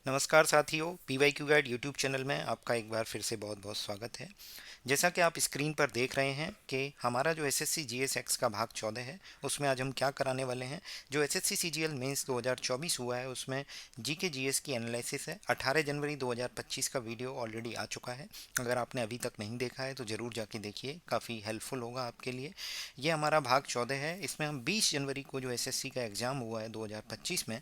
नमस्कार साथियों, PYQ guide YouTube channel में आपका एक बार फिर से बहुत बहुत स्वागत है। जैसा कि आप स्क्रीन पर देख रहे हैं कि हमारा जो एसएससी जीएस एक्स का भाग 14 है, उसमें आज हम क्या कराने वाले हैं। जो एसएससी सीजीएल मेंस 2024 हुआ है, उसमें जीके जीएस की एनालिसिस है। 18 जनवरी 2025 का वीडियो ऑलरेडी आ चुका है। अगर आपने अभी तक नहीं देखा है तो ज़रूर जाके देखिए, काफ़ी हेल्पफुल होगा आपके लिए। ये हमारा भाग 14 है। इसमें हम 20 जनवरी को जो एसएससी का एग्ज़ाम हुआ है 2025 में,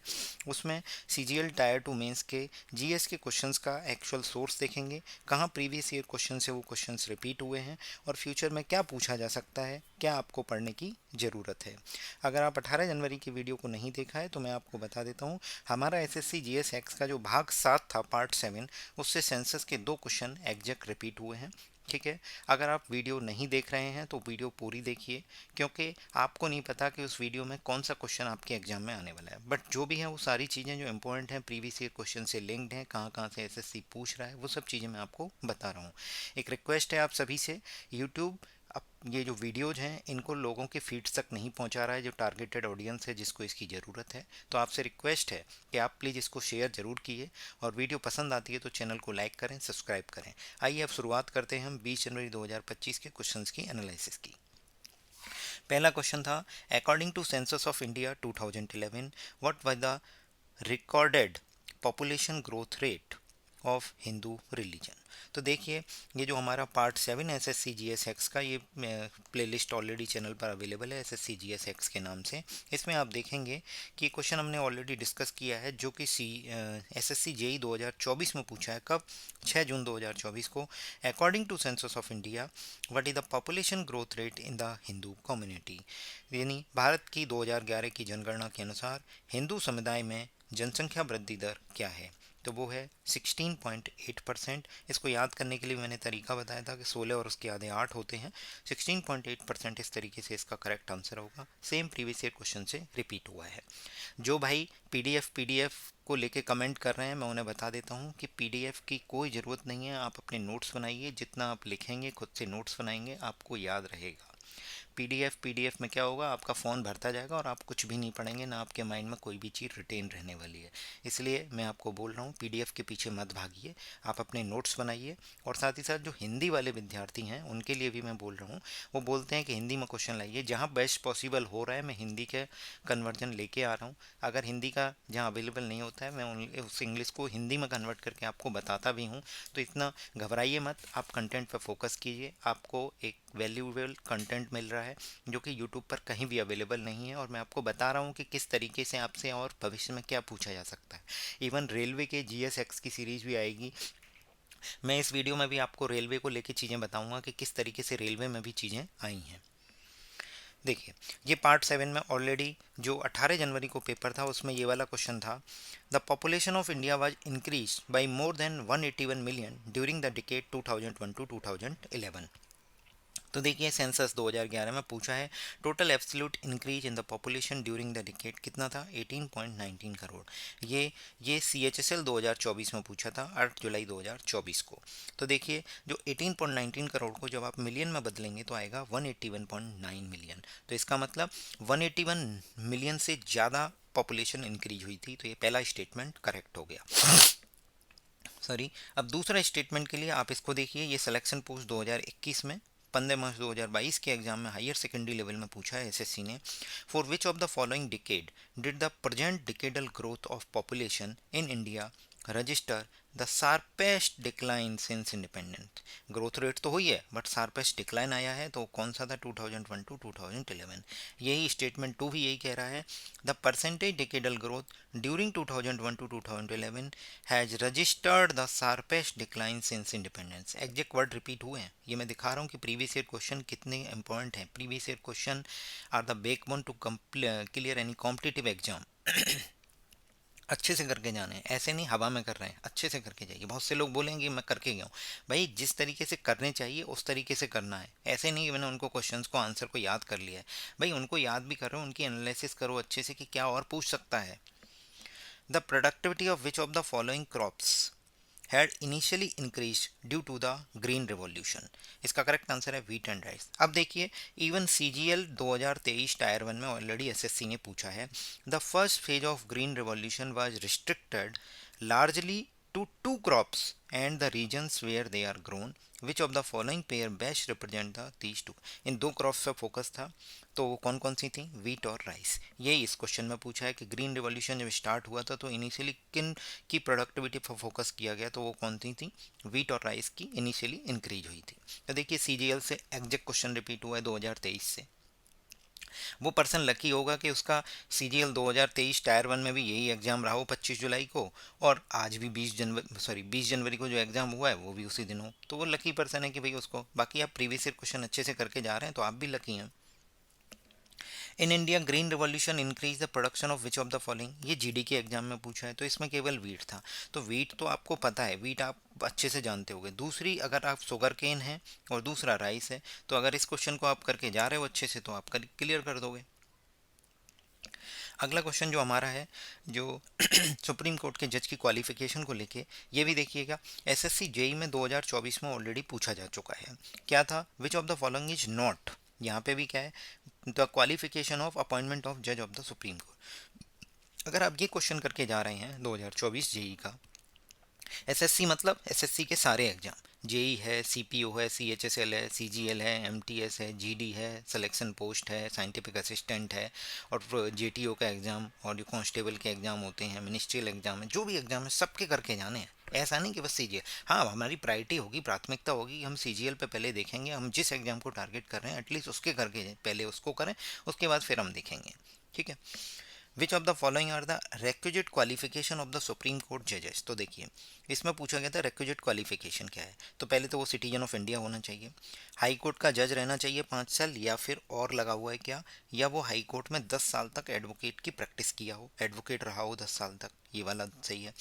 उसमें सीजीएल टायर टू मेंस के जीएस के क्वेश्चंस का एक्चुअल सोर्स देखेंगे, कहाँ प्रीवियस ईयर क्वेश्चन से वो क्वेश्चंस रिपीट हुए हैं और फ्यूचर में क्या पूछा जा सकता है, क्या आपको पढ़ने की ज़रूरत है। अगर आप 18 जनवरी की वीडियो को नहीं देखा है तो मैं आपको बता देता हूँ। हमारा एसएससी जीएस एक्स का जो भाग 7 था, पार्ट 7, उससे सेंसस के 2 क्वेश्चन एग्जैक्ट रिपीट हुए हैं। ठीक है। अगर आप वीडियो नहीं देख रहे हैं तो वीडियो पूरी देखिए, क्योंकि आपको नहीं पता कि उस वीडियो में कौन सा क्वेश्चन आपके एग्जाम में आने वाला है। बट जो भी है वो सारी चीज़ें जो इंपॉर्टेंट हैं, प्रीवियस ईयर क्वेश्चन से लिंक्ड हैं, कहाँ कहाँ से एसएससी पूछ रहा है, वो सब चीज़ें मैं आपको बता रहा हूँ। एक रिक्वेस्ट है आप सभी से, यूट्यूब अब ये जो वीडियोज हैं इनको लोगों के फीड्स तक नहीं पहुंचा रहा है, जो टारगेटेड ऑडियंस है जिसको इसकी ज़रूरत है। तो आपसे रिक्वेस्ट है कि आप प्लीज़ इसको शेयर ज़रूर कीजिए, और वीडियो पसंद आती है तो चैनल को लाइक करें, सब्सक्राइब करें। आइए अब शुरुआत करते हैं हम 20 जनवरी 2025 के क्वेश्चंस की एनालिसिस की। पहला क्वेश्चन था, according to census of India 2011, what was the recorded population growth rate of Hindu religion. तो देखिए, ये जो हमारा part 7 S S C G S X का, ये प्लेलिस्ट ऑलरेडी चैनल पर अवेलेबल है, S S C G S X के नाम से। इसमें आप देखेंगे कि क्वेश्चन हमने ऑलरेडी डिस्कस किया है, जो कि एस एस सी जेई 2024 में पूछा है। कब? 6 जून 2024 को। According to census of India, what is the population growth rate in the Hindu community. यानी भारत की 2011 की जनगणना के अनुसार हिंदू समुदाय में जनसंख्या वृद्धि दर क्या है। तो वो है 16.8%। इसको याद करने के लिए मैंने तरीका बताया था कि 16 और उसके आधे 8 होते हैं। 16.8% इस तरीके से इसका करेक्ट आंसर होगा। सेम प्रीवियस ईयर क्वेश्चन से रिपीट हुआ है। जो भाई पीडीएफ को लेके कमेंट कर रहे हैं, मैं उन्हें बता देता हूँ कि पीडीएफ की कोई ज़रूरत नहीं है। आप अपने नोट्स बनाइए, जितना आप लिखेंगे, खुद से नोट्स बनाएंगे, आपको याद रहेगा। पीडीएफ में क्या होगा, आपका फ़ोन भरता जाएगा और आप कुछ भी नहीं पढ़ेंगे, ना आपके माइंड में कोई भी चीज़ रिटेन रहने वाली है। इसलिए मैं आपको बोल रहा हूँ, पीडीएफ के पीछे मत भागिए, आप अपने नोट्स बनाइए। और साथ ही साथ जो हिंदी वाले विद्यार्थी हैं उनके लिए भी मैं बोल रहा हूँ, वो बोलते हैं कि हिंदी में क्वेश्चन लाइए। जहाँ बेस्ट पॉसिबल हो रहा है मैं हिंदी के कन्वर्जन लेके आ रहा हूँ। अगर हिंदी का जहाँ अवेलेबल नहीं होता है, मैं उस इंग्लिश को हिंदी में कन्वर्ट करके आपको बताता भी हूँ। तो इतना घबराइए मत, आप कंटेंट पर फोकस कीजिए। आपको एक वैल्यूएबल कंटेंट मिल रहा है जो कि यूट्यूब पर कहीं भी अवेलेबल नहीं है, और मैं आपको बता रहा हूँ कि किस तरीके से आपसे और भविष्य में क्या पूछा जा सकता है। इवन रेलवे के जीएस एक्स की सीरीज भी आएगी। मैं इस वीडियो में भी आपको रेलवे को लेके चीज़ें बताऊंगा कि किस तरीके से रेलवे में भी चीज़ें आई हैं। देखिए, ये पार्ट 7 में ऑलरेडी जो 18 जनवरी को पेपर था उसमें ये वाला क्वेश्चन था, the population of India was increase by more than 181 million during the decade 2001 to 2011। तो देखिए, सेंसस 2011 में पूछा है, total absolute increase in the population during the decade कितना था, 18.19 करोड़। ये सी एच एस एल 2024 में पूछा था, 8 जुलाई 2024 को। तो देखिए, जो 18.19 करोड़ को जब आप मिलियन में बदलेंगे तो आएगा 181.9 मिलियन। तो इसका मतलब 181 मिलियन से ज़्यादा पॉपुलेशन इंक्रीज हुई थी। तो ये पहला स्टेटमेंट करेक्ट हो गया। सॉरी। अब दूसरा स्टेटमेंट के लिए आप इसको देखिए, ये सिलेक्शन पोस्ट 2021 में 15 मार्च 2022 के एग्जाम में हायर सेकेंडरी लेवल में पूछा है एसएससी ने। For which of the following decade did the present decadal growth of population in India register the sharpest decline since independence. Growth rate तो हुई है बट शार्पेस्ट डिक्लाइन आया है, तो कौन सा था, 2001 टू 2011। यही स्टेटमेंट 2 भी यही कह रहा है, the percentage decadal growth during 2001 to 2011 has registered the sharpest decline since independence. Exact word repeat हुए हैं। ये मैं दिखा रहा हूँ कि प्रीवियस ईयर क्वेश्चन कितने इंपॉर्टेंट हैं। Previous year question are the backbone to clear any competitive exam. अच्छे से करके जाने, ऐसे नहीं हवा में कर रहे हैं, अच्छे से करके जाइए। बहुत से लोग बोलेंगे मैं करके गया हूँ, भाई जिस तरीके से करने चाहिए उस तरीके से करना है। ऐसे नहीं कि मैंने उनको क्वेश्चंस को आंसर को याद कर लिया है, भाई उनको याद भी करो, उनकी एनालिसिस करो अच्छे से कि क्या और पूछ सकता है। The productivity of which of the following crops had initially increased due to the green revolution। इसका करेक्ट आंसर है व्हीट एंड राइस। अब देखिए, इवन सीजीएल 2023 टायर 1 में ऑलरेडी एसएससी ने पूछा है, the first phase of green revolution was restricted largely to two crops and the regions where they are grown. Which of the following pair best represent the these two? इन दो crops पे focus था, तो वो कौन कौन सी थी? Wheat और rice. यही इस क्वेश्चन में पूछा है कि ग्रीन रिवॉल्यूशन जब स्टार्ट हुआ था तो इनिशियली किन की प्रोडक्टिविटी पर फोकस किया गया, तो वो कौन सी थी? वीट और राइस की इनिशियली इंक्रीज हुई थी। तो देखिए सीजीएल से एग्जैक्ट क्वेश्चन रिपीट हुआ है 2023 से। वो पर्सन लकी होगा कि उसका सीजीएल 2023 टायर वन में भी यही एग्ज़ाम रहा हो 25 जुलाई को, और आज भी 20 जनवरी को जो एग्ज़ाम हुआ है वो भी उसी दिन हो, तो वो लकी पर्सन है कि भाई उसको। बाकी आप प्रीवियस ईयर क्वेश्चन अच्छे से करके जा रहे हैं तो आप भी लकी हैं। In India green revolution increase the production of which of the following, ये जीडी के एग्जाम में पूछा है, तो इसमें केवल वीट था। तो वीट तो आपको पता है, वीट आप अच्छे से जानते होंगे। दूसरी अगर आप शुगर केन है और दूसरा राइस है, तो अगर इस क्वेश्चन को आप करके जा रहे हो अच्छे से तो आप क्लियर कर दोगे। अगला क्वेश्चन जो हमारा है, जो सुप्रीम कोर्ट के जज की क्वालिफिकेशन को लेके, ये भी देखिएगा। एसएससी जेई में 2024 में ऑलरेडी पूछा जा चुका है। क्या था? विच of the following is not, यहाँ पे भी क्या है, the qualification of appointment of जज ऑफ द सुप्रीम कोर्ट। अगर आप ये क्वेश्चन करके जा रहे हैं 2024 जेई का, एसएससी मतलब एसएससी के सारे एग्जाम, जेई है, सीपीओ है, सीएचएसएल है, सीजीएल है, एमटीएस है, जीडी है, सिलेक्शन पोस्ट है, साइंटिफिक असिस्टेंट है, और जेटीओ का एग्ज़ाम, और जो कांस्टेबल के एग्ज़ाम होते हैं, मिनिस्ट्रियल एग्ज़ाम है, जो भी एग्ज़ाम है सबके करके जाने हैं। ऐसा नहीं कि बस सीजीएल। हाँ, हमारी प्रायोरिटी होगी, प्राथमिकता होगी, हम सीजीएल पे पहले देखेंगे, हम जिस एग्ज़ाम को टारगेट कर रहे हैं एटलीस्ट उसके करके पहले उसको करें, उसके बाद फिर हम देखेंगे। ठीक है। Which of the following are the requisite qualification of the supreme court जजेस, तो देखिए इसमें पूछा गया था रेक्विजिट क्वालिफिकेशन क्या है। तो पहले तो वो सिटीजन ऑफ इंडिया होना चाहिए, हाई कोर्ट का जज रहना चाहिए 5 साल, या फिर और लगा हुआ है क्या, या वो हाई कोर्ट में 10 साल तक एडवोकेट की प्रैक्टिस किया हो, एडवोकेट रहा हो 10 साल तक, ये वाला सही है।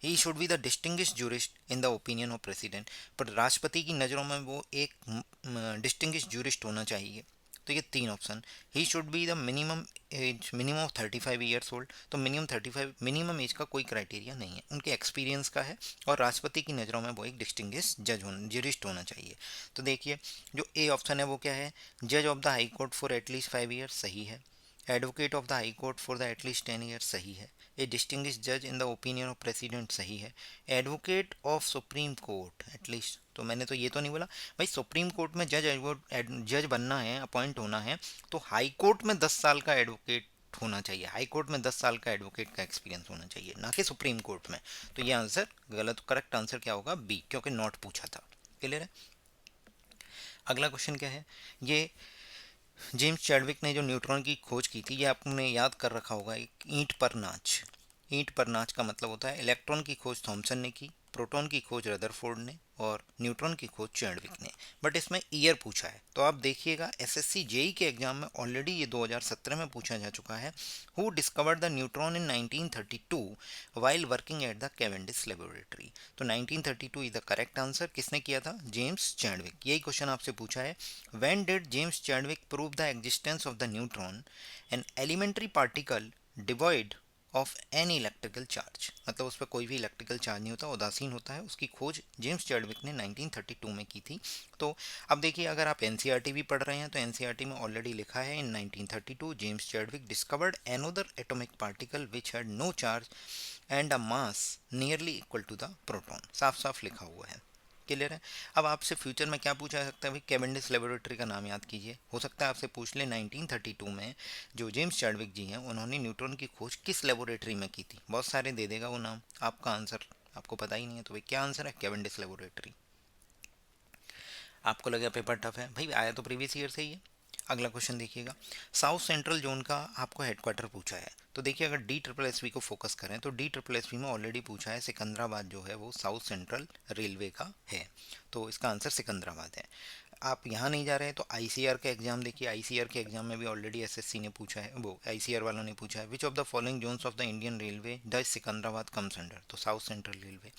He should be the distinguish jurist in the opinion of president, पर राष्ट्रपति की नज़रों में वो एक डिस्टिंग्विश जूरिस्ट होना चाहिए। तो ये 3 option. He should be the minimum age, minimum of 35 years old, तो मिनिमम 35, मिनिमम एज का कोई क्राइटेरिया नहीं है, उनके एक्सपीरियंस का है, और राष्ट्रपति की नज़रों में वो एक डिस्टिंग्विश जज होना, जूरिस्ट होना चाहिए। तो देखिए जो ए ऑप्शन है वो क्या है, जज of the high court for at least 5 years, सही है। Advocate of the high court for the at least 10 years, सही है। ए डिस्टिंग्विश जज in the opinion of president, सही है। Advocate of supreme court at least, तो मैंने तो ये तो नहीं बोला भाई सुप्रीम कोर्ट में जज बनना है, अपॉइंट होना है, तो हाई कोर्ट में 10 साल का एडवोकेट होना चाहिए, हाई कोर्ट में 10 साल का एडवोकेट का एक्सपीरियंस होना चाहिए, ना कि सुप्रीम कोर्ट में। तो ये आंसर गलत, करेक्ट आंसर क्या होगा? बी, क्योंकि नॉट पूछा था। क्लियर है। अगला क्वेश्चन क्या है, ये जेम्स चैडविक ने जो न्यूट्रॉन की खोज की थी, ये आपने याद कर रखा होगा, एक ईंट पर नाच। ईंट पर नाच का मतलब होता है इलेक्ट्रॉन की खोज थॉमसन ने की, प्रोटॉन की खोज रदरफोर्ड ने, और न्यूट्रॉन की खोज चैडविक ने। बट इसमें ईयर पूछा है, तो आप देखिएगा एसएससी जेई के एग्जाम में ऑलरेडी ये 2017 में पूछा जा चुका है। Who discovered the neutron in 1932 while working at the Cavendish laboratory, तो 1932 इज द करेक्ट आंसर। किसने किया था? James Chadwick. यही क्वेश्चन आपसे पूछा है, when did James Chadwick prove the existence of the neutron, an elementary particle devoid of any electrical charge, मतलब उस पर कोई भी इलेक्ट्रिकल चार्ज नहीं होता, उदासीन होता है, उसकी खोज जेम्स चैडविक ने 1932 में की थी। तो अब देखिए अगर आप एनसीईआरटी भी पढ़ रहे हैं तो एनसीईआरटी में ऑलरेडी लिखा है, in 1932 James Chadwick discovered another atomic particle which had no charge and a mass nearly equal to the proton, साफ साफ लिखा हुआ है। क्लियर है। अब आपसे फ्यूचर में क्या पूछा जा सकता है भाई, कैवेंडिश लेबोरेटरी का नाम याद कीजिए, हो सकता है आपसे पूछ ले 1932 में जो जेम्स चैडविक जी हैं उन्होंने न्यूट्रॉन की खोज किस लेबोरेटरी में की थी, बहुत सारे दे देगा वो नाम, आपका आंसर आपको पता ही नहीं है, तो भाई क्या आंसर है? Cavendish laboratory. आपको लगा पेपर टफ है भाई, आया तो प्रीवियस ईयर से ही है। अगला क्वेश्चन देखिएगा, साउथ सेंट्रल जोन का आपको हेडक्वार्टर पूछा है। तो देखिए अगर डी ट्रिपल एस वी को फोकस करें तो डी ट्रिपल एस वी में ऑलरेडी पूछा है, सिकंदराबाद जो है वो साउथ सेंट्रल रेलवे का है, तो इसका आंसर सिकंदराबाद है। आप यहाँ नहीं जा रहे हैं तो आईसीआर का एग्जाम देखिए, आईसीआर के एग्जाम में भी ऑलरेडी एसएससी ने पूछा है, वो आईसीआर वालों ने पूछा है, which of the following zones of the Indian railway the Secunderabad comes under, तो साउथ सेंट्रल रेलवे।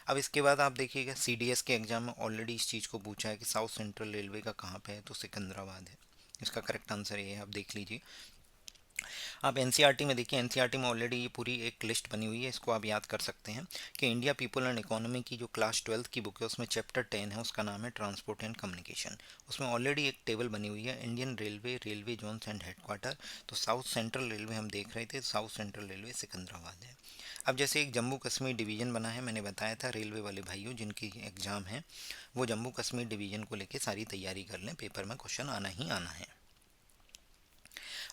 अब इसके बाद आप देखिएगा सीडीएस के एग्जाम में ऑलरेडी इस चीज़ को पूछा है कि साउथ सेंट्रल रेलवे का कहाँ पे है, तो सिकंदराबाद है। इसका करेक्ट आंसर ये है, आप देख लीजिए। आप एनसीईआरटी में देखिए, एनसीईआरटी में ऑलरेडी ये पूरी एक लिस्ट बनी हुई है, इसको आप याद कर सकते हैं कि इंडिया पीपल एंड इकोनॉमी की जो क्लास 12th की बुक है उसमें चैप्टर 10 है, उसका नाम है ट्रांसपोर्ट एंड कम्युनिकेशन। उसमें ऑलरेडी एक टेबल बनी हुई है, Indian railway, railway zones and headquarter. तो साउथ सेंट्रल रेलवे हम देख रहे थे, साउथ सेंट्रल रेलवे सिकंदराबाद है। अब जैसे एक जम्मू कश्मीर डिवीज़न बना है, मैंने बताया था रेलवे वाले भाइयों जिनकी एग्ज़ाम है वो जम्मू कश्मीर डिवीज़न को लेके सारी तैयारी कर लें, पेपर में क्वेश्चन आना ही आना है।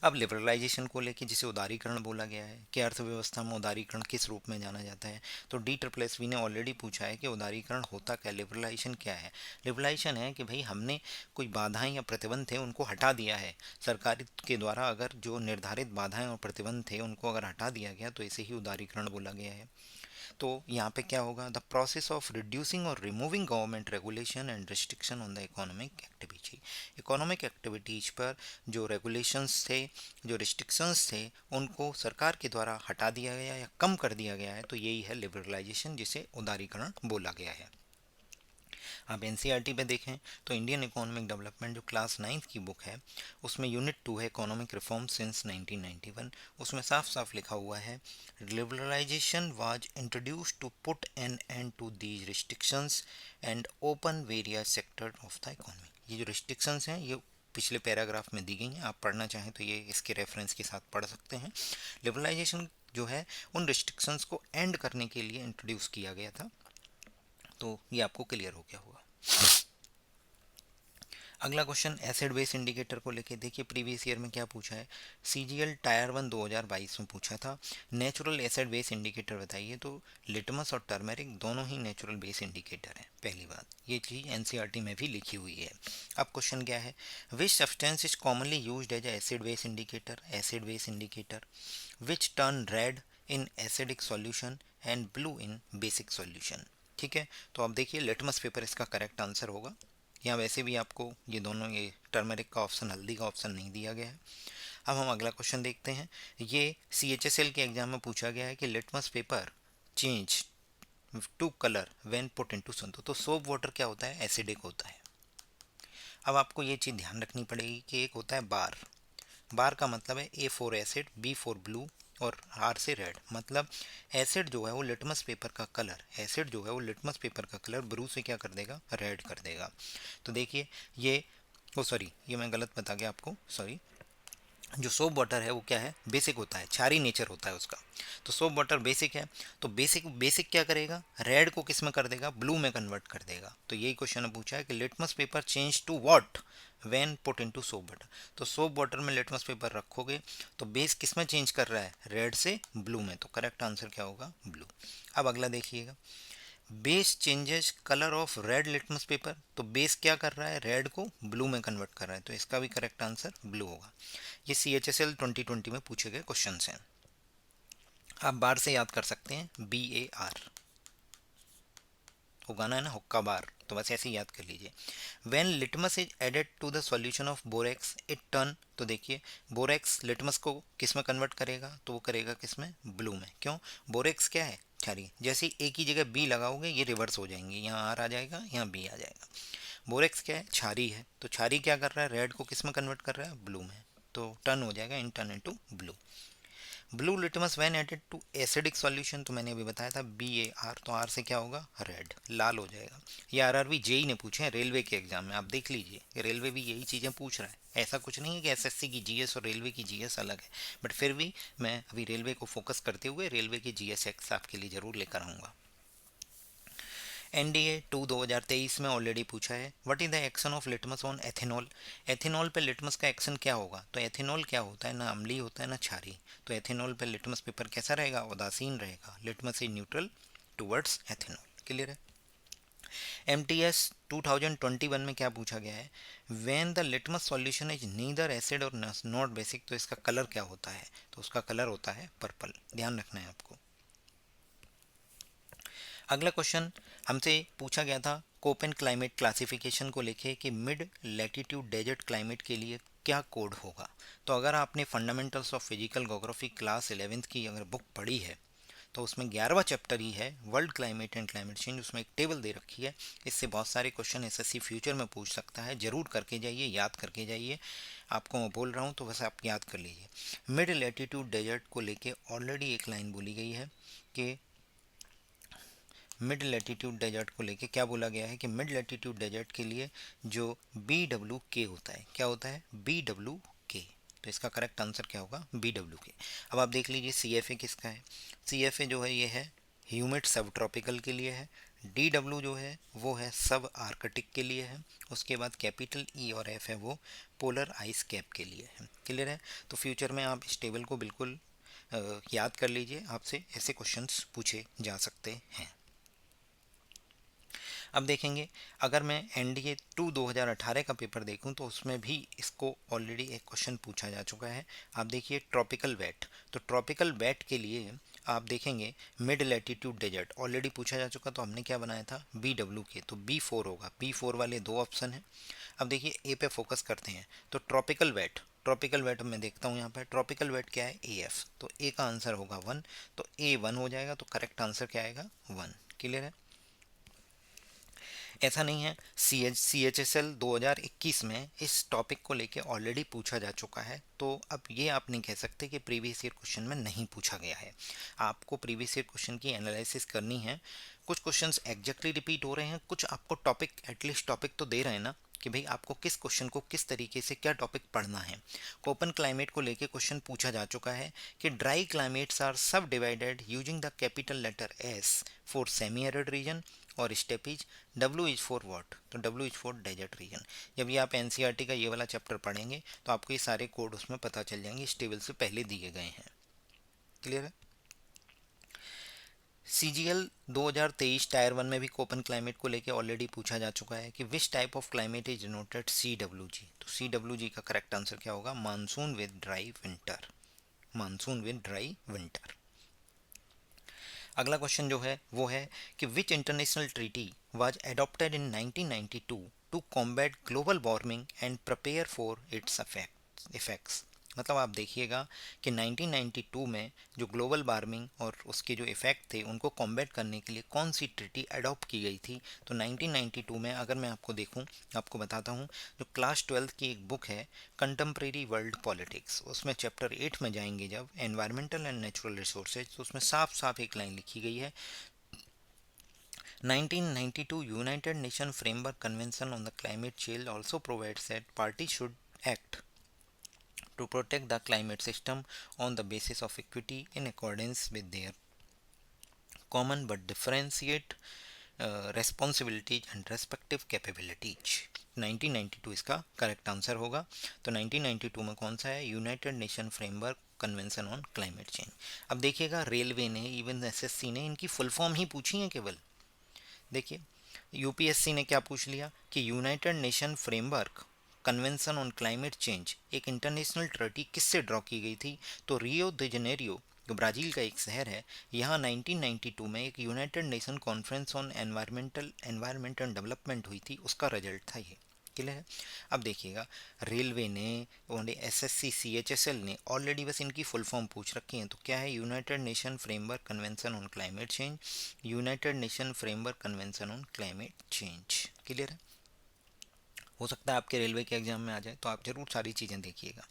अब लिबरलाइजेशन को लेके जिसे उदारीकरण बोला गया है कि अर्थव्यवस्था में उदारीकरण किस रूप में जाना जाता है, तो डी ट्रिपल एस वी ने ऑलरेडी पूछा है कि उदारीकरण होता क्या, लिबरलाइजेशन क्या है। लिबरलाइजेशन है कि भाई हमने कोई बाधाएं या प्रतिबंध थे उनको हटा दिया है, सरकार के द्वारा अगर जो निर्धारित बाधाएं और प्रतिबंध थे उनको अगर हटा दिया गया तो इसे ही उदारीकरण बोला गया है। तो यहाँ पे क्या होगा, द प्रोसेस ऑफ रिड्यूसिंग और removing government regulation and restriction on the economic activity. Economic activities पर जो रेगुलेशंस थे, जो रिस्ट्रिक्शंस थे, उनको सरकार के द्वारा हटा दिया गया या कम कर दिया गया है, तो यही है लिबरलाइजेशन, जिसे उदारीकरण बोला गया है। आप एनसीईआरटी पे देखें तो इंडियन इकोनॉमिक डेवलपमेंट जो क्लास 9th की बुक है उसमें यूनिट 2 है इकोनॉमिक रिफॉर्म सिंस 1991। उसमें साफ साफ लिखा हुआ है liberalisation was introduced to put an end to these restrictions and open various sector of the economy. ये जो रिस्ट्रिक्शंस हैं ये पिछले पैराग्राफ में दी गई हैं, आप पढ़ना चाहें तो ये इसके रेफरेंस के साथ पढ़ सकते हैं। लिबरलाइजेशन जो है उन रिस्ट्रिक्शंस को एंड करने के लिए इंट्रोड्यूस किया गया था। तो ये आपको क्लियर हो गया होगा। अगला क्वेश्चन एसिड बेस इंडिकेटर को लेके देखिए, प्रीवियस ईयर में क्या पूछा है, सीजीएल टायर 1 2022 में पूछा था, नेचुरल एसिड बेस इंडिकेटर बताइए। तो लिटमस और टर्मेरिक दोनों ही नेचुरल बेस इंडिकेटर है, पहली बात, ये चीज़ एनसीईआरटी में भी लिखी हुई है। अब क्वेश्चन क्या है, which substance is commonly used as acid base indicator, acid base indicator, which turn red in acidic solution and blue in basic solution. ठीक है, तो अब देखिए लिटमस पेपर इसका करेक्ट आंसर होगा। या वैसे भी आपको ये दोनों, ये टर्मरिक का ऑप्शन, हल्दी का ऑप्शन नहीं दिया गया है। अब हम अगला क्वेश्चन देखते हैं। ये CHSL के एग्जाम में पूछा गया है कि litmus paper change to colour when put into संतो। तो सोप वाटर क्या होता है, एसिडिक होता है। अब आपको ये चीज़ ध्यान रखनी पड़ेगी कि एक होता है बार, बार का मतलब है A for acid, B for blue और R से रेड। मतलब एसिड जो है वो लिटमस पेपर का कलर, एसिड जो है वो लिटमस पेपर का कलर ब्लू से क्या कर देगा, रेड कर देगा। तो देखिए ये, ओ सॉरी, ये मैं गलत बता गया आपको, सॉरी। जो सोप वाटर है वो क्या है, बेसिक होता है, क्षारीय नेचर होता है उसका। तो सोप वाटर बेसिक है, तो बेसिक बेसिक क्या करेगा, रेड को किस में कर देगा, ब्लू में कन्वर्ट कर देगा। तो यही क्वेश्चन ने पूछा है कि litmus paper change to what when put into soap water. तो सोप वाटर में लिटमस पेपर रखोगे तो बेस किस में चेंज कर रहा है, रेड से ब्लू में। तो करेक्ट आंसर क्या होगा, ब्लू। अब अगला देखिएगा, base changes colour of red litmus paper. तो बेस क्या कर रहा है, रेड को ब्लू में कन्वर्ट कर रहा है, तो इसका भी करेक्ट आंसर ब्लू होगा। ये CHSL 2020 में पूछे गए क्वेश्चन हैं। आप बार से याद कर सकते हैं, BAR, वो गाना है ना, हुक्का बार, तो बस ऐसे ही याद कर लीजिए। When litmus is added to the solution of borax it turn. तो देखिए बोरेक्स लिटमस को किस में कन्वर्ट करेगा, तो वो करेगा किस में, ब्लू में। क्यों, बोरेक्स क्या है, क्षारीय। जैसे ही एक ही जगह बी लगाओगे ये रिवर्स हो जाएंगे, यहाँ आर आ जाएगा, यहाँ बी आ जाएगा। बोरेक्स क्या है, क्षारीय है, तो क्षारीय क्या कर रहा है, रेड को किस में कन्वर्ट कर रहा है, ब्लू में। तो टर्न हो जाएगा, in turn into blue. Blue litmus when added to acidic solution, तो मैंने अभी बताया था BAR, तो आर से क्या होगा, रेड, लाल हो जाएगा। ये RRB JEE ने पूछे हैं रेलवे के एग्जाम में, आप देख लीजिए रेलवे भी यही चीज़ें पूछ रहा है। ऐसा कुछ नहीं है कि SSC की GS और रेलवे की GS अलग है, बट फिर भी मैं अभी रेलवे को फोकस करते हुए रेलवे की GS एक्स आपके लिए ज़रूर लेकर आऊँगा। NDA 2 2023 में ऑलरेडी पूछा है, what is the action of litmus on ethanol. Ethanol पे लिटमस का एक्शन क्या होगा, तो एथेनॉल क्या होता है, ना अम्लीय होता है ना क्षारीय। तो एथेनॉल पे लिटमस पेपर कैसा रहेगा, उदासीन रहेगा, litmus is neutral towards ethanol. Clear है। MTS 2021 में क्या पूछा गया है, when the litmus solution is neither acid और नॉट बेसिक, तो इसका कलर क्या होता है, तो उसका कलर होता है पर्पल। ध्यान रखना है आपको। अगला क्वेश्चन हमसे पूछा गया था कोपेन क्लाइमेट क्लासिफिकेशन को लेके कि मिड लैटिट्यूड डेजर्ट क्लाइमेट के लिए क्या कोड होगा। तो अगर आपने fundamentals of physical geography class 11th की अगर बुक पढ़ी है तो उसमें 11वां चैप्टर ही है world climate and climate change, उसमें एक टेबल दे रखी है। इससे बहुत सारे क्वेश्चन एसएससी फ्यूचर में पूछ सकता है, ज़रूर करके जाइए, याद करके जाइए। आपको मैं बोल रहा हूँ तो बस आप याद कर लीजिए। मिड लैटिट्यूड डेजर्ट को लेके ऑलरेडी एक लाइन बोली गई है कि मिड लैटिट्यूड डेजर्ट को लेके क्या बोला गया है कि मिड लैटिट्यूड डेजर्ट के लिए जो BWK होता है, क्या होता है BWK, तो इसका करेक्ट आंसर क्या होगा BWK। अब आप देख लीजिए CFA किसका है। CFA जो है ये है ह्यूमिड सब ट्रॉपिकल के लिए है। DW जो है वो है सब आर्कटिक के लिए है। उसके बाद कैपिटल E और F है वो पोलर आइस कैप के लिए है। क्लियर है। तो फ्यूचर में आप इस टेबल को बिल्कुल याद कर लीजिए, आपसे ऐसे क्वेश्चंस पूछे जा सकते हैं। अब देखेंगे, अगर मैं NDA 2 2018 का पेपर देखूं तो उसमें भी इसको ऑलरेडी एक क्वेश्चन पूछा जा चुका है। आप देखिए ट्रॉपिकल वेट, तो ट्रॉपिकल वेट के लिए आप देखेंगे मिड लैटिट्यूड डेजर्ट ऑलरेडी पूछा जा चुका, तो हमने क्या बनाया था BWK, तो B4 होगा। B4 वाले दो ऑप्शन हैं। अब देखिए ए पे फोकस करते हैं, तो ट्रॉपिकल वेट, ट्रॉपिकल वेट मैं देखता हूँ यहाँ पर ट्रॉपिकल वेट क्या है AF, तो ए का आंसर होगा 1, तो A 1 हो जाएगा, तो करेक्ट आंसर क्या आएगा 1। क्लियर है। ऐसा नहीं है, CHSL 2021 में इस टॉपिक को लेके ऑलरेडी पूछा जा चुका है, तो अब ये आप नहीं कह सकते कि प्रीवियस ईयर क्वेश्चन में नहीं पूछा गया है। आपको प्रीवियस ईयर क्वेश्चन की एनालिसिस करनी है। कुछ क्वेश्चंस एग्जैक्टली रिपीट हो रहे हैं, कुछ आपको टॉपिक एटलीस्ट टॉपिक तो दे रहे हैं ना कि भाई आपको किस क्वेश्चन को किस तरीके से क्या टॉपिक पढ़ना है। कोपन क्लाइमेट को लेके क्वेश्चन पूछा जा चुका है कि dry climates are subdivided using the capital letter S for semi arid region और steppes, W is for what, तो W is for desert region. जब ये आप NCERT का ये वाला चैप्टर पढ़ेंगे तो आपको ये सारे कोड उसमें पता चल जाएंगे, इस टेबल से पहले दिए गए हैं। क्लियर है। CGL 2023 टायर 1 में भी कोपन क्लाइमेट को लेके ऑलरेडी पूछा जा चुका है कि which type of climate is denoted CWG, तो CWG का करेक्ट आंसर क्या होगा monsoon with dry winter, monsoon with dry winter. अगला क्वेश्चन जो है वो है कि which international treaty was adopted in 1992 to combat global warming and prepare for its effects. मतलब आप देखिएगा कि 1992 में जो ग्लोबल वार्मिंग और उसके जो इफ़ेक्ट थे उनको कॉम्बैट करने के लिए कौन सी ट्रीटी अडॉप्ट की गई थी। तो 1992 में अगर मैं आपको देखूं, आपको बताता हूं, जो क्लास 12 की एक बुक है कंटेम्प्रेरी वर्ल्ड पॉलिटिक्स, उसमें चैप्टर 8 में जाएंगे जब एनवायरमेंटल एंड नेचुरल रिसोर्सेज, तो उसमें साफ साफ एक लाइन लिखी गई है 1992 United nation framework convention on the climate change also provides that party should act to protect the climate system on the basis of equity in accordance with their common but differentiate responsibilities and respective capabilities। 1992 इसका correct answer होगा। तो 1992 में कौन सा है United nation framework convention on climate change. अब देखिएगा railway ने इवन एसएससी ने इनकी फुल फॉर्म ही पूछी है केवल। देखिए यूपीएससी ने क्या पूछ लिया कि United nation framework convention on climate change एक इंटरनेशनल ट्रीटी किससे ड्रॉ की गई थी, तो रियो दे जनेरियो जो ब्राज़ील का एक शहर है, यहाँ 1992 में एक United nation conference on environment and development हुई थी, उसका रिजल्ट था ये। क्लियर है। अब देखिएगा रेलवे ने और एसएससी CHSL ने ऑलरेडी बस इनकी फुल फॉर्म पूछ रखी है, तो क्या है United nation framework convention on climate change, United nation framework convention on climate change. Clear है। हो सकता है आपके रेलवे के एग्जाम में आ जाए, तो आप जरूर सारी चीज़ें देखिएगा।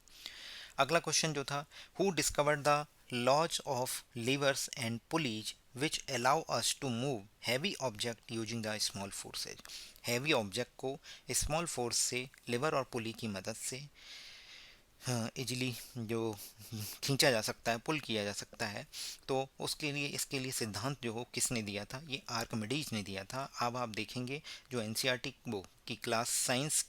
अगला क्वेश्चन जो था who discovered the laws of levers and pulleys which allow us to move heavy object using the small forces. Heavy object को स्मॉल फोर्स से लिवर और पुली की मदद से इजली जो खींचा जा सकता है, पुल किया जा सकता है, तो उसके लिए इसके लिए सिद्धांत जो हो किसने दिया था, ये आर्कमिडीज ने दिया था। अब आप देखेंगे जो एनसीईआरटी बुक की क्लास साइंस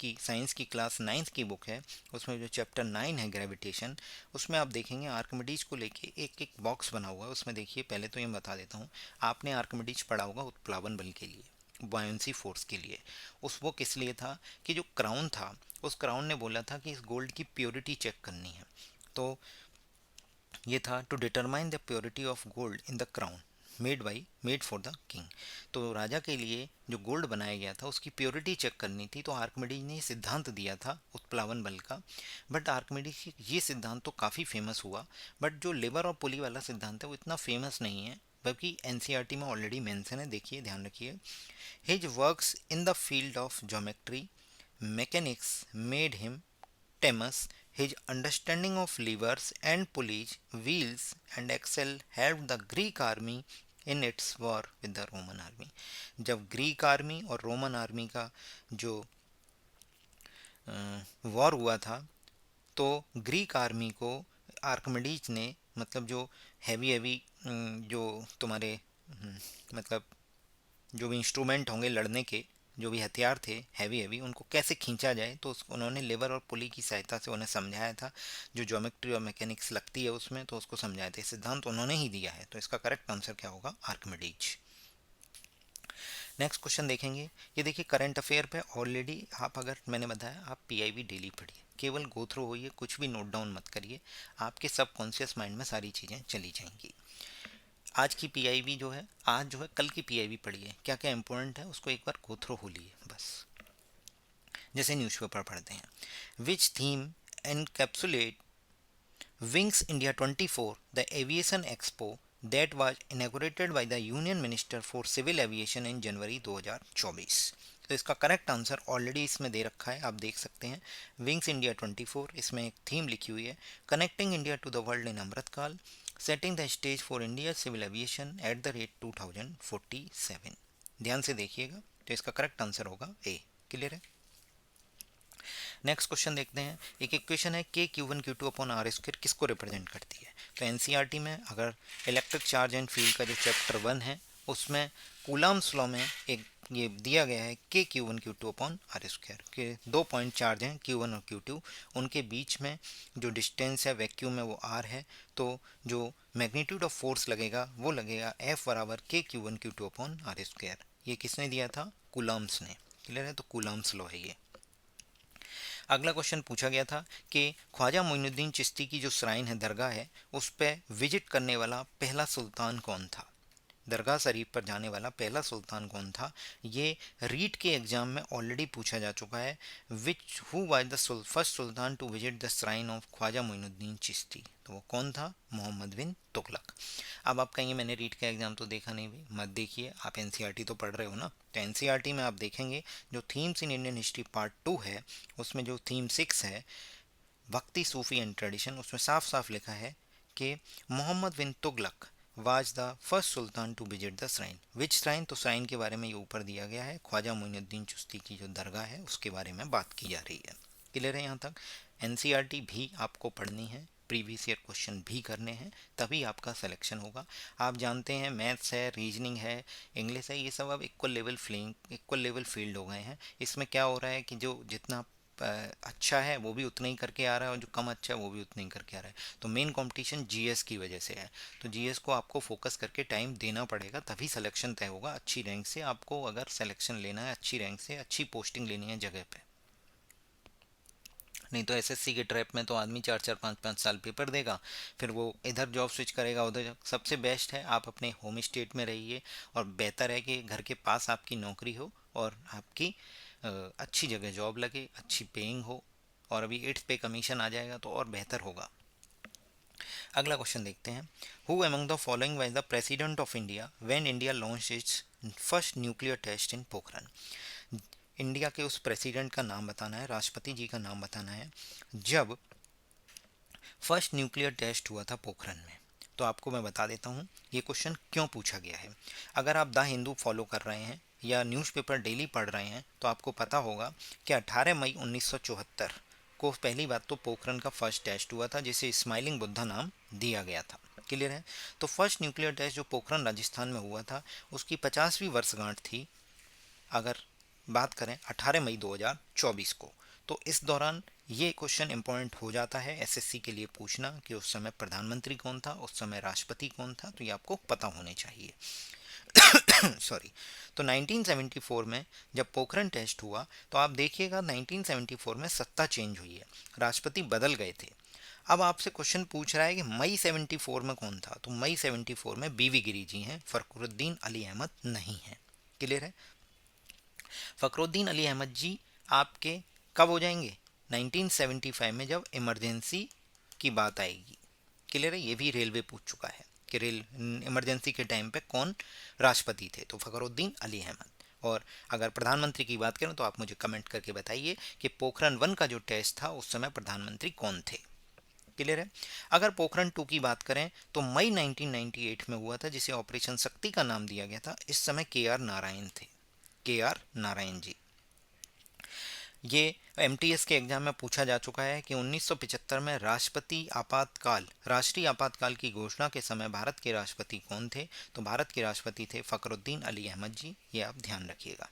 की क्लास 9th की बुक है, उसमें जो चैप्टर 9 है ग्रेविटेशन, उसमें आप देखेंगे आर्कमिडीज को लेके एक एक बॉक्स बना हुआ है। उसमें देखिए पहले तो ये बता देता हूँ, आपने आर्कमिडीज पढ़ा होगा उत्प्लावन बल के लिए, बायोंसी फोर्स के लिए। उस वो किस लिए था कि जो क्राउन था, उस क्राउन ने बोला था कि इस गोल्ड की प्योरिटी चेक करनी है, तो ये था to determine the purity of gold in the crown made for the king. तो राजा के लिए जो गोल्ड बनाया गया था उसकी प्योरिटी चेक करनी थी, तो आर्कमिडीज ने सिद्धांत दिया था उत्प्लावन बल का। बट आर्कमिडीज ये सिद्धांत तो काफ़ी फेमस हुआ, बट जो लिवर और पुली वाला सिद्धांत है वो इतना फेमस नहीं है, बल्कि एनसीईआरटी में ऑलरेडी मेंशन है, देखिए ध्यान रखिए। His works in the field of geometry mechanics made him Themis, his understanding of levers and pulleys, wheels, and axle helped the Greek army in its war with the Roman army. जब Greek army और Roman army का जो war हुआ था, तो Greek army को Archimedes ने, मतलब जो हैवी हैवी जो तुम्हारे मतलब जो भी इंस्ट्रूमेंट होंगे लड़ने के, जो भी हथियार थे हैवी हैवी, उनको कैसे खींचा जाए, तो उन्होंने लेवर और पुली की सहायता से उन्हें समझाया था। जो ज्योमेट्री और मैकेनिक्स लगती है उसमें, तो उसको समझाया था। सिद्धांत उन्होंने ही दिया है, तो इसका करेक्ट आंसर क्या होगा? आर्किमिडीज। नेक्स्ट क्वेश्चन देखेंगे। ये देखिए करंट अफेयर पे ऑलरेडी आप, अगर मैंने बताया आप पीआईबी डेली पढ़िए, केवल गो थ्रू होइए, कुछ भी नोट डाउन मत करिए, आपके सबकॉन्शियस माइंड में सारी चीज़ें चली जाएंगी। आज की पीआईबी जो है, आज जो है कल की पीआईबी पढ़िए, क्या क्या इंपॉर्टेंट है उसको एक बार गो थ्रू हो लिए बस, जैसे न्यूज़पेपर पढ़ते हैं। Which theme encapsulate wings India 24, the aviation expo that was inaugurated by the union minister for civil aviation in January 2024। तो इसका करेक्ट आंसर ऑलरेडी इसमें दे रखा है, आप देख सकते हैं। विंग्स इंडिया 24, इसमें एक थीम लिखी हुई है, connecting India to the world in Amritkaal, setting the stage for India civil aviation at the rate 2047। ध्यान से देखिएगा, तो इसका करेक्ट आंसर होगा ए। क्लियर है? नेक्स्ट क्वेश्चन देखते हैं। एक इक्वेशन है K Q one Q two upon R square किसको रिप्रेजेंट करती है? तो एनसीईआरटी में अगर इलेक्ट्रिक चार्ज एंड फील्ड का जो चैप्टर 1 है, उसमें कूलम्ब्स लॉ में एक ये दिया गया है K Q one Q two upon R square के 2 पॉइंट चार्ज हैं क्यू1 और क्यू2, उनके बीच में जो डिस्टेंस है वैक्यूम में वो आर है, तो जो मैग्नीट्यूड ऑफ फोर्स लगेगा वो लगेगा एफ बराबर के Q one Q two upon R square. ये किसने दिया था? कूलम्ब्स ने। क्लियर है? तो कूलम्ब्स लॉ है ये। अगला क्वेश्चन पूछा गया था कि ख्वाजा मोइनुद्दीन चिश्ती की जो श्राइन है, दरगाह है, उस पर विजिट करने वाला पहला सुल्तान कौन था? दरगाह शरीफ पर जाने वाला पहला सुल्तान कौन था? ये रीट के एग्जाम में ऑलरेडी पूछा जा चुका है। Which who was the first sultan to visit the shrine of Khwaja Moinuddin Chishti? तो वो कौन था? मोहम्मद बिन तुगलक। अब आप कहेंगे मैंने रीट का एग्जाम तो देखा नहीं, भी मत देखिए, आप एनसीईआरटी तो पढ़ रहे हो ना। तो एनसीईआरटी में आप देखेंगे जो themes in Indian history part 2 है, उसमें जो थीम 6 है वक्ती सूफी एंड ट्रेडिशन, उसमें साफ साफ लिखा है कि Mohammad bin Tughlaq was the first sultan to visit the shrine. Which shrine? तो श्राइन के बारे में ये ऊपर दिया गया है, ख्वाजा मोइनुद्दीन चिश्ती की जो दरगाह है उसके बारे में बात की जा रही है। क्लियर है यहाँ तक? एनसीईआरटी भी आपको पढ़नी है, प्रीवियस ईयर क्वेश्चन भी करने हैं, तभी आपका सिलेक्शन होगा। आप जानते हैं मैथ्स है, रीजनिंग है, इंग्लिश है, ये सब अब इक्वल लेवल फील्ड हो गए हैं। इसमें क्या हो रहा है कि जो जितना अच्छा है वो भी उतना ही करके आ रहा है, और जो कम अच्छा है वो भी उतना ही करके आ रहा है। तो मेन कंपटीशन जीएस की वजह से है, तो जीएस को आपको फोकस करके टाइम देना पड़ेगा, तभी सिलेक्शन तय होगा अच्छी रैंक से। आपको अगर सिलेक्शन लेना है अच्छी रैंक से, अच्छी पोस्टिंग लेनी है जगह पे, नहीं तो एसएससी के ट्रैप में तो आदमी 4-4 5-5 साल पेपर देगा, फिर वो इधर जॉब स्विच करेगा उधर। सबसे बेस्ट है आप अपने होम स्टेट में रहिए, और बेहतर है कि घर के पास आपकी नौकरी हो और आपकी अच्छी जगह जॉब लगे, अच्छी पेइंग हो, और अभी 8th पे कमीशन आ जाएगा तो और बेहतर होगा। अगला क्वेश्चन देखते हैं। Who among the following was the president of India when India launch its first nuclear test in Pokhran? India के उस प्रेसिडेंट का नाम बताना है, राष्ट्रपति जी का नाम बताना है, जब फर्स्ट न्यूक्लियर टेस्ट हुआ था पोखरण में। तो आपको मैं बता देता हूँ ये क्वेश्चन क्यों पूछा गया है। अगर आप द हिंदू फॉलो कर रहे हैं या न्यूज़पेपर डेली पढ़ रहे हैं तो आपको पता होगा कि 18 मई 1974 को पहली बात तो पोखरण का फर्स्ट टेस्ट हुआ था, जिसे स्माइलिंग बुद्धा नाम दिया गया था। क्लियर है? तो फर्स्ट न्यूक्लियर टेस्ट जो पोखरण राजस्थान में हुआ था, उसकी 50वीं वर्षगांठ थी, अगर बात करें 18 मई 2024 को। तो इस दौरान ये क्वेश्चन इंपॉर्टेंट हो जाता है एसएससी के लिए पूछना कि उस समय प्रधानमंत्री कौन था, उस समय राष्ट्रपति कौन था, तो ये आपको पता होने चाहिए। सॉरी। तो 1974 में जब पोखरण टेस्ट हुआ, तो आप देखिएगा 1974 में सत्ता चेंज हुई है, राष्ट्रपति बदल गए थे। अब आपसे क्वेश्चन पूछ रहा है कि मई 74 में कौन था? तो मई 74 में बीवी गिरी जी हैं, फखरुद्दीन अली अहमद नहीं है। क्लियर है? फखरुद्दीन अली अहमद जी आपके कब हो जाएंगे? 1975 में, जब इमरजेंसी की बात आएगी। क्लियर है? ये भी रेलवे पूछ चुका है। कि रेल इमरजेंसी के टाइम पे कौन राष्ट्रपति थे, तो फ़खरुद्दीन अली अहमद। और अगर प्रधानमंत्री की बात करें तो आप मुझे कमेंट करके बताइए कि पोखरण 1 का जो टेस्ट था उस समय प्रधानमंत्री कौन थे। क्लियर है। अगर पोखरण 2 की बात करें तो मई 1998 में हुआ था, जिसे ऑपरेशन शक्ति का नाम दिया गया था। इस समय के आर नारायण थे, के आर नारायण जी। ये एमटीएस के एग्जाम में पूछा जा चुका है कि 1975 में राष्ट्रीय आपातकाल की घोषणा के समय भारत के राष्ट्रपति कौन थे, तो भारत के राष्ट्रपति थे फ़खरुद्दीन अली अहमद जी। ये आप ध्यान रखिएगा।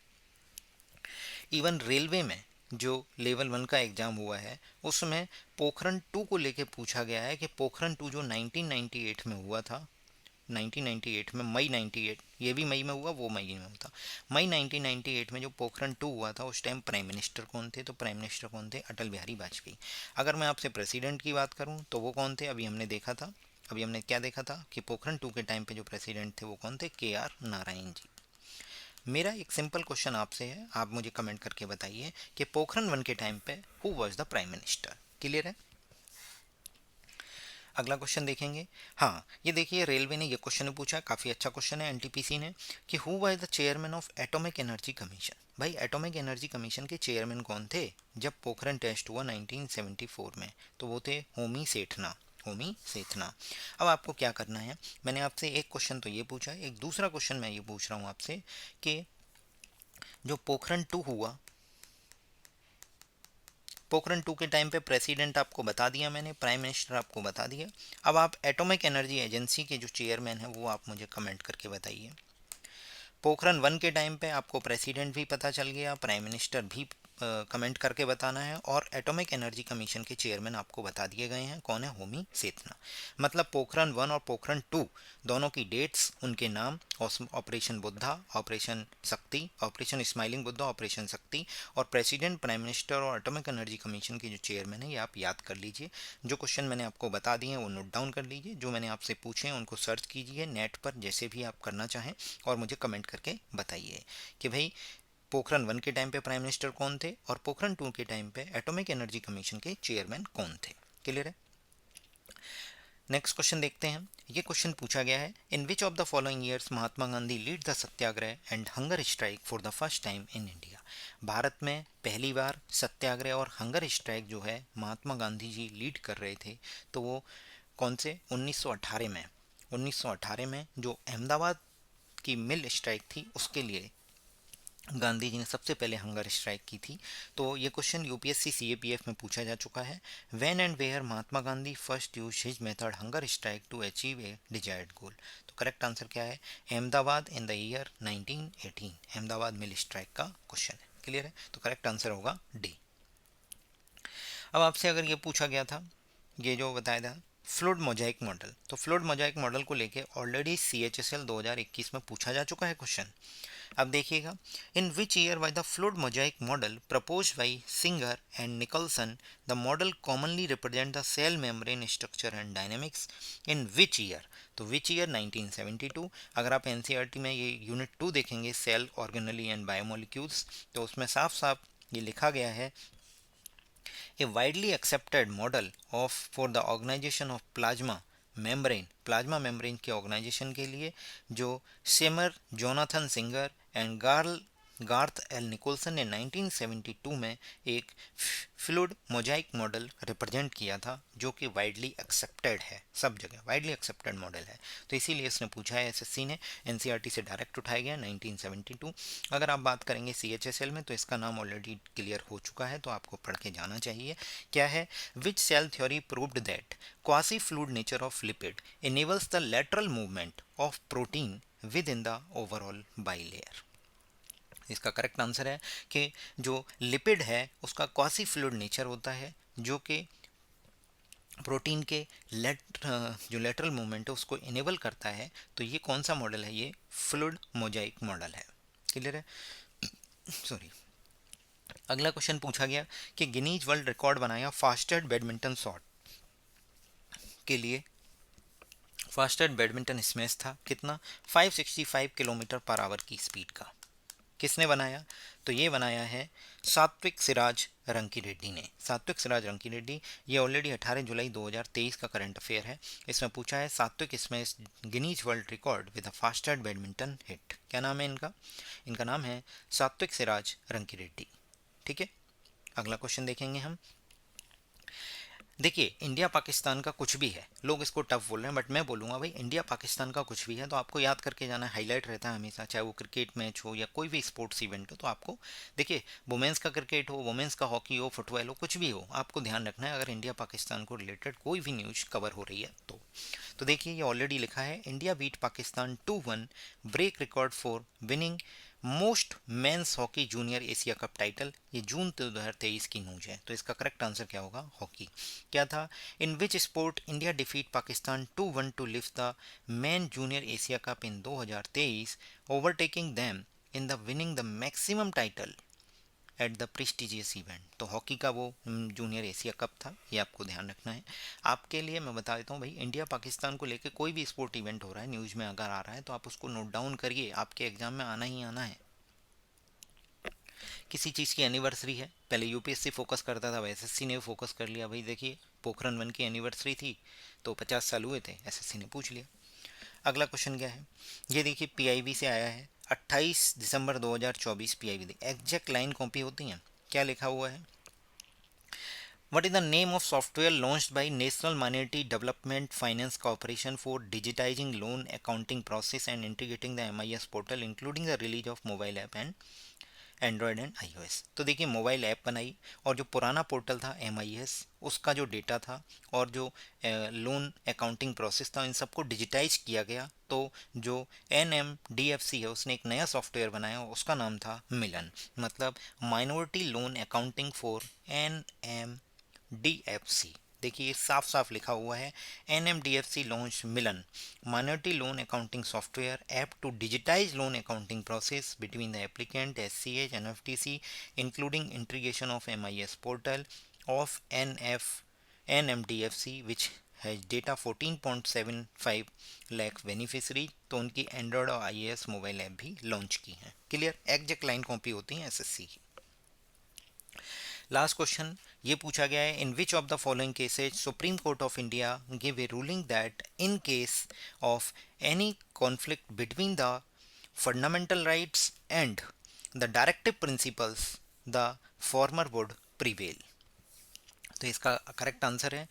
इवन रेलवे में जो लेवल 1 का एग्जाम हुआ है उसमें पोखरण 2 को लेके पूछा गया है कि पोखरण 2 जो 1998 में हुआ था, 1998 में मई 98, ये भी मई में हुआ, वो मई में हुआ था। मई 1998 में जो पोखरण 2 हुआ था उस टाइम प्राइम मिनिस्टर कौन थे, तो प्राइम मिनिस्टर कौन थे, अटल बिहारी वाजपेयी। अगर मैं आपसे प्रेसिडेंट की बात करूं तो वो कौन थे, अभी हमने देखा था, अभी हमने क्या देखा था कि पोखरण 2 के टाइम पे जो प्रेसिडेंट थे वो कौन थे, के आर नारायण जी। मेरा एक सिंपल क्वेश्चन आपसे है, आप मुझे कमेंट करके बताइए कि पोखरण 1 के टाइम पे who was the prime minister. Clear है। अगला क्वेश्चन देखेंगे। हाँ, ये देखिए रेलवे ने ये क्वेश्चन पूछा, काफ़ी अच्छा क्वेश्चन है एनटीपीसी ने, कि who was the chairman of atomic energy commission. भाई एटॉमिक एनर्जी कमीशन के चेयरमैन कौन थे जब पोखरण टेस्ट हुआ 1974 में, तो वो थे होमी सेठना, होमी सेठना। अब आपको क्या करना है, मैंने आपसे एक क्वेश्चन तो ये पूछा है, एक दूसरा क्वेश्चन मैं ये पूछ रहा हूँ आपसे कि जो पोखरण 2 हुआ, पोखरण 2 के टाइम पे प्रेसिडेंट आपको बता दिया मैंने, प्राइम मिनिस्टर आपको बता दिया। अब आप एटॉमिक एनर्जी एजेंसी के जो चेयरमैन हैं वो आप मुझे कमेंट करके बताइए। पोखरण 1 के टाइम पे आपको प्रेसिडेंट भी पता चल गया, प्राइम मिनिस्टर भी कमेंट करके बताना है, और एटॉमिक एनर्जी कमीशन के चेयरमैन आपको बता दिए गए हैं, कौन है, होमी सेठना। मतलब पोखरण 1 और पोखरण 2 दोनों की डेट्स, उनके नाम, ऑपरेशन बुद्धा, ऑपरेशन शक्ति, ऑपरेशन स्माइलिंग बुद्धा, ऑपरेशन शक्ति, और प्रेसिडेंट, प्राइम मिनिस्टर और एटॉमिक एनर्जी कमीशन के जो चेयरमैन है ये आप याद कर लीजिए। जो क्वेश्चन मैंने आपको बता दिए हैं वो नोट डाउन कर लीजिए, जो मैंने आपसे पूछे हैं उनको सर्च कीजिए नेट पर, जैसे भी आप करना चाहें, और मुझे कमेंट करके बताइए कि भाई पोखरण 1 के टाइम पे प्राइम मिनिस्टर कौन थे और पोखरण 2 के टाइम पे एटॉमिक एनर्जी कमीशन के चेयरमैन कौन थे। क्लियर है। नेक्स्ट क्वेश्चन देखते हैं। ये क्वेश्चन पूछा गया है, in which of the following years Mahatma Gandhi lead the satyagraha and hunger strike for the first time in India. Bharat में पहली बार सत्याग्रह और हंगर स्ट्राइक जो है महात्मा गांधी जी लीड कर रहे थे, तो वो कौन से, 1918 में, 1918 में जो अहमदाबाद की मिल स्ट्राइक थी उसके लिए गांधी जी ने सबसे पहले हंगर स्ट्राइक की थी। तो ये क्वेश्चन यूपीएससी सीएपीएफ में पूछा जा चुका है। When and where Mahatma Gandhi first use his method hunger strike to achieve a desired goal. तो करेक्ट आंसर क्या है, Ahmedabad in the year 1918, Ahmedabad mill strike का क्वेश्चन है। क्लियर है, तो करेक्ट आंसर होगा डी। अब आपसे अगर ये पूछा गया था, ये जो बताया था फ्लूइड मोजाइक मॉडल, तो फ्लूइड मोजाइक मॉडल को लेके ऑलरेडी CHSL 2021 में पूछा जा चुका है क्वेश्चन। अब देखिएगा, in which year by the fluid mosaic model propose by Singer and Nicolson the model commonly represent the cell membrane structure and dynamics in which year. तो विच ईयर 1972। अगर आप एनसीईआरटी में ये यूनिट 2 देखेंगे, cell organelle and biomolecules, तो उसमें साफ साफ ये लिखा गया है, a widely accepted model of for the organization of plasma membrane, plasma membrane के ऑर्गेनाइजेशन के लिए जो सेमर, Jonathan Singer and Garth L Nicolson ने 1972 में एक फ्लूइड मोजाइक मॉडल रिप्रेजेंट किया था, जो कि वाइडली एक्सेप्टेड है, सब जगह वाइडली एक्सेप्टेड मॉडल है। तो इसीलिए इसने पूछा है, एसएससी ने, एनसीईआरटी से डायरेक्ट उठाया गया 1972। अगर आप बात करेंगे सीएचएसएल में तो इसका नाम ऑलरेडी क्लियर हो चुका है, तो आपको पढ़ के जाना चाहिए। क्या है, which cell theory proved that quasi fluid nature of lipid enables the lateral movement of protein within the overall bilayer। इसका करेक्ट आंसर है कि जो लिपिड है उसका क्वासी फ्लूइड नेचर होता है, जो कि प्रोटीन के जो लेटरल मूवमेंट है उसको इनेबल करता है। तो ये कौन सा मॉडल है, ये फ्लूइड मोजाइक मॉडल है। क्लियर है, सॉरी। अगला क्वेश्चन पूछा गया कि गिनीज वर्ल्ड रिकॉर्ड बनाया फास्टेस्ट बैडमिंटन शॉट के लिए। फास्टेस्ट बैडमिंटन स्मैश था कितना, 565 किलोमीटर पर आवर की स्पीड का। किसने बनाया? तो ये बनाया है सात्विक सिराज रंकीरेड्डी ने। सात्विक सिराज रंकीरेड्डी, ये ऑलरेडी 18 जुलाई 2023 का करंट अफेयर है। इसमें पूछा है सात्विक इसमें Guinness world record with the fastest badminton hit. क्या नाम है इनका? इनका नाम है सात्विक सिराज रंकीरेड्डी। ठीक है, अगला क्वेश्चन देखेंगे हम। देखिए, इंडिया पाकिस्तान का कुछ भी है, लोग इसको टफ बोल रहे हैं, बट मैं बोलूँगा भाई इंडिया पाकिस्तान का कुछ भी है तो आपको याद करके जाना है, हाईलाइट रहता है हमेशा, चाहे वो क्रिकेट मैच हो या कोई भी स्पोर्ट्स इवेंट हो। तो आपको देखिए, वुमेंस का क्रिकेट हो, वुमेंस का हॉकी हो, फुटबॉल हो, कुछ भी हो, आपको ध्यान रखना है अगर इंडिया पाकिस्तान को रिलेटेड कोई भी न्यूज़ कवर हो रही है तो देखिए, ये ऑलरेडी लिखा है, India beat Pakistan 2-1, break record for winning most men's hockey junior Asia cup title. ये जून 2023 की न्यूज है, तो इसका करेक्ट आंसर क्या होगा? हॉकी। क्या था? In which sport India defeat Pakistan 2-1 to lift the men junior Asia cup in 2023, overtaking them in the winning the maximum title at the prestigious event. तो हॉकी का वो जूनियर एशिया कप था, ये आपको ध्यान रखना है। आपके लिए मैं बता देता हूँ भाई, इंडिया पाकिस्तान को लेकर कोई भी स्पोर्ट इवेंट हो रहा है, न्यूज़ में अगर आ रहा है तो आप उसको नोट डाउन करिए, आपके एग्जाम में आना ही आना है। किसी चीज़ की एनिवर्सरी है, पहले यूपीएससी फोकस करता था, अब एसएससी ने फोकस कर लिया। भाई देखिए, पोखरन 1 की एनिवर्सरी थी तो 50 साल हुए थे, एसएससी ने पूछ लिया। अगला क्वेश्चन क्या है? ये देखिए, पीआईबी से आया है, 28 दिसंबर 2024 पीआईबी। एग्जैक्ट लाइन कॉपी होती हैं। क्या लिखा हुआ है? What is the name of software launched by National Minority Development Finance Corporation for digitizing loan accounting process and integrating the MIS portal, including the release of mobile app and Android and iOS? तो देखिए, mobile app बनाई और जो पुराना portal था MIS, उसका जो data था और जो लोन अकाउंटिंग प्रोसेस था, इन सबको डिजिटाइज किया गया। तो जो NMDFC है, उसने एक नया सॉफ्टवेयर बनाया, उसका नाम था मिलन, मतलब minority loan accounting for NMDFC। देखिए, ये साफ साफ लिखा हुआ है, NMDFC launch Milan minority loan accounting software app to digitize loan accounting process between the applicant, SCH, NFTC, including integration of MIS portal of NMDFC which has data 14.75 lakh beneficiary. तो उनकी android और iOS मोबाइल ऐप भी launch की हैं। Clear? Exact line copy होती है SSC की। Last question ये पूछा गया है, in which of the following cases supreme court of India give a ruling that in case of any conflict between the fundamental rights and the directive principles the former would prevail. तो इसका correct answer है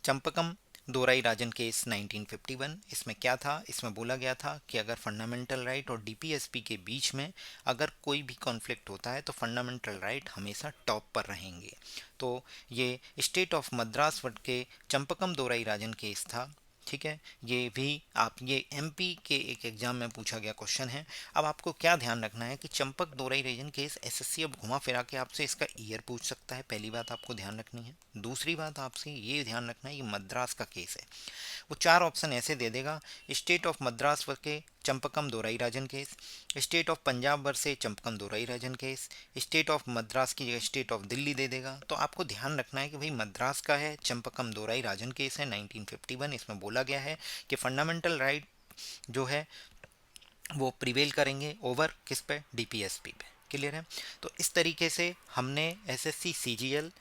Champakam Dorai Rajan case 1951। इसमें क्या था? इसमें बोला गया था कि अगर फंडामेंटल राइट और डीपीएसपी के बीच में अगर कोई भी कॉन्फ्लिक्ट होता है तो फंडामेंटल राइट हमेशा टॉप पर रहेंगे। तो ये स्टेट ऑफ मद्रास वट के चंपकम दोराई राजन केस था। ठीक है, ये भी आप ये एमपी के एक एग्जाम में पूछा गया क्वेश्चन है। अब आपको क्या ध्यान रखना है कि Champak Dorai reason case SSC अब घुमा फिरा के आपसे इसका ईयर पूछ सकता है, पहली बात आपको ध्यान रखनी है। दूसरी बात आपसे ये ध्यान रखना है, ये मद्रास का केस है। वो 4 ऑप्शन ऐसे दे देगा, स्टेट ऑफ मद्रास के Champakam Dorai Rajan case, state of Punjab versus Champakam Dorai Rajan case, state of Madras की जगह स्टेट ऑफ दिल्ली दे देगा। तो आपको ध्यान रखना है कि भाई मद्रास का है, चंपकम दोराई राजन केस है 1951। इसमें बोला गया है कि फंडामेंटल राइट जो है वो प्रिवेल करेंगे ओवर किस पे? डीपीएसपी पे। क्लियर है? तो इस तरीके से हमने एसएससी सीजीएल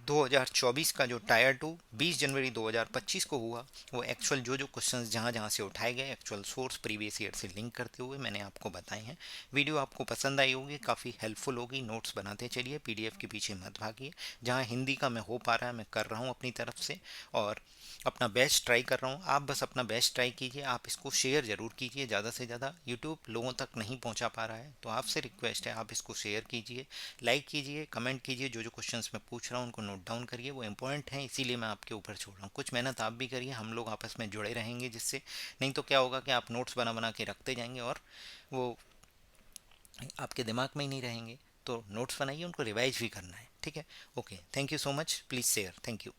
2024 का जो टायर 2 20 जनवरी 2025 को हुआ, वो एक्चुअल जो क्वेश्चंस जहाँ जहाँ से उठाए गए, एक्चुअल सोर्स प्रीवियस ईयर से लिंक करते हुए मैंने आपको बताए हैं। वीडियो आपको पसंद आई होगी, काफ़ी हेल्पफुल होगी। नोट्स बनाते चलिए, पीडीएफ के पीछे मत भागिए। जहाँ हिंदी का मैं हो पा रहा है मैं कर रहा हूँ अपनी तरफ से, और अपना बेस्ट ट्राई कर रहा हूँ। आप बस अपना बेस्ट ट्राई कीजिए, आप इसको शेयर ज़रूर कीजिए ज़्यादा से ज़्यादा। यूट्यूब लोगों तक नहीं पहुँचा पा रहा है, तो आपसे रिक्वेस्ट है आप इसको शेयर कीजिए, लाइक कीजिए, कमेंट कीजिए। जो क्वेश्चंस मैं पूछ रहा हूँ उनको नोट डाउन करिए, वो इंपॉर्टेंट हैं, इसीलिए मैं आपके ऊपर छोड़ रहा हूँ। कुछ मेहनत आप भी करिए, हम लोग आपस में जुड़े रहेंगे जिससे, नहीं तो क्या होगा कि आप नोट्स बना बना के रखते जाएंगे और वो आपके दिमाग में ही नहीं रहेंगे। तो नोट्स बनाइए, उनको रिवाइज भी करना है। ठीक है? Okay, thank you so much, please share. Thank you.